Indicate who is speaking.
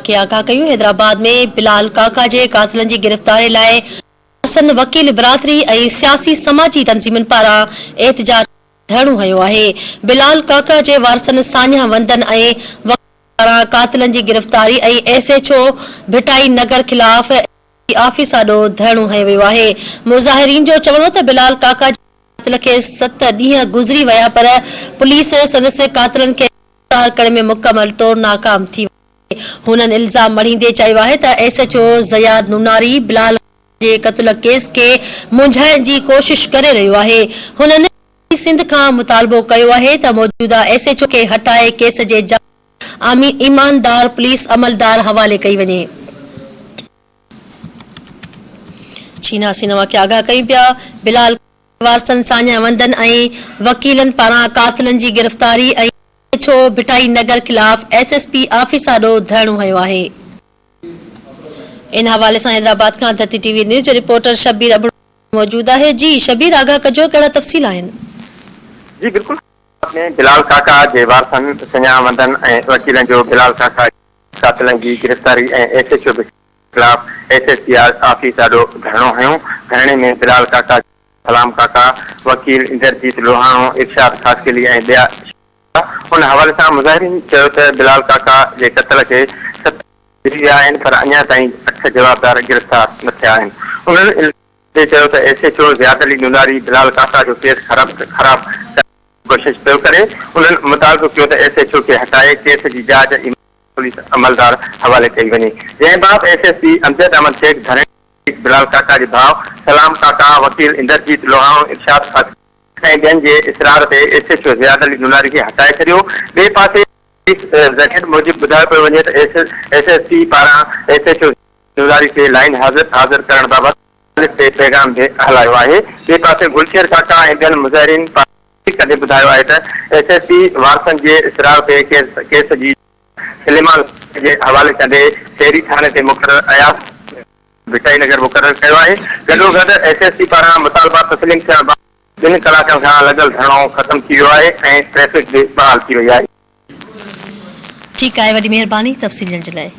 Speaker 1: के आगाह कयूं। हैदराबाद में बिलाल काका जे कातिलनि जी गिरफ़्तारी लाइ वकील बिरादरी ऐं सियासी समाजी तंज़ीमुनि पारां एहतिजाज धरणो हयो आहे। बिलाल काका जे वारसनि सान्या वंदन ऐं वकील पारां कातिलनि जी गिरफ़्तारी ऐं SHO भिटाई नगर ख़िलाफ़ ऑफिस आॾो धरणो हयो वियो आहे। मुज़ाहिरीन जो चवणो त बिलाल काका जे कातिल खे 7 ॾींहं गुज़री विया पर पुलिस संदसि कातिलनि खे गिरफ़्तार करण में मुकमल तौर नाकाम थी वई। हुननि इल्ज़ाम मढ़ींदे चयो आहे त SHO ज़याद नुनारी बिलाल जे क़त्ल केस खे मुंझाइण जी कोशिश करे रहियो आहे। हुननि सिंध खां मुतालबो कयो आहे त मौजूदा SHO खे हटाए केस जे जांच ईमानदार पुलिस अमलदार हवाले कई वञे। चीना सिनेमा के आगाह कयूं पिया। बिलाल वारसन सान्या वंदन ऐं वकीलनि पारां कातिलनि जी गिरफ़्तारी ऐं SHO भिटाई नगर ख़िलाफ़ SSP ऑफिस आॾो धरणो हयो आहे। इन हवाले से हैदराबाद का धरती टीवी न्यूज़ जो रिपोर्टर शबीर अबड़ू मौजूद है। जी शबीर, आगाह कजो कहिड़ा तफ़सील आहिनि?
Speaker 2: जी बिल्कुल, बिलाल काका जे वारसनि सान्या वंदन ऐं वकीलनि जो बिलाल काका कातिलनि जी गिरफ़्तारी ऐं SHO खिलाफ SSP ऑफिस आॾो धरणो हयो। धरणे में बिलाल काका, सलाम काका, वकील इंद्रजीत लोहाणो, इरशाद खासकेली ऐं ॿिया उन हवाले सां मुज़ाहिरीन चयो त बिलाल काका जे क़त्ल खे 7 गुज़री विया आहिनि पर अञा ताईं 8 जवाबदार गिरफ़्तार न थिया आहिनि। उन्हनि चयो त SHO ज़याद अली नुनारी बिलाल काका जो केस ख़राब कोशिश पियो करे। उन्हनि मुतालबो कयो त SHO खे हटाए केस जी जांच पुलिस अमलदार हवाले कई वञे। जंहिं बाबति SSP अमजद अहमद शेख धरणे बिलाल काका जे भाउ सलाम काका, वकील इंद्रजीत लोहाणो, इरशाद खास ऐं ॿियनि जे इसरार ते SHO ज़याद अली नुनारी खे हटाए छॾियो। ॿिए पासे ज़रियत मूजिब ॿुधायो पियो वञे त SSP पारां SHO नुनारी खे लाइन हाज़िर करण बाबति ते पैगाम हलायो आहे। ॿिए पासे गुलशेर काका ऐं ॿियनि मुज़ाहिरीन कंदे ॿुधायो आहे त SSP वारसनि जे इसरार ते केस जी इल्माल जे हवाले कंदे शहरी थाने ते मुक़रर अयास भिटाई नगर मुक़रर कयो आहे। गॾोगॾु SSP पारां मुतालबा तस्लीम थियण बैदि 2 कलाकनि खां लॻल धरणो ख़त्म थी वियो आहे ऐं ट्रैफ़िक बि बहाल थी वई आहे।
Speaker 1: ठीकु आहे, वॾी महिरबानी तफ़सीलनि जे लाइ।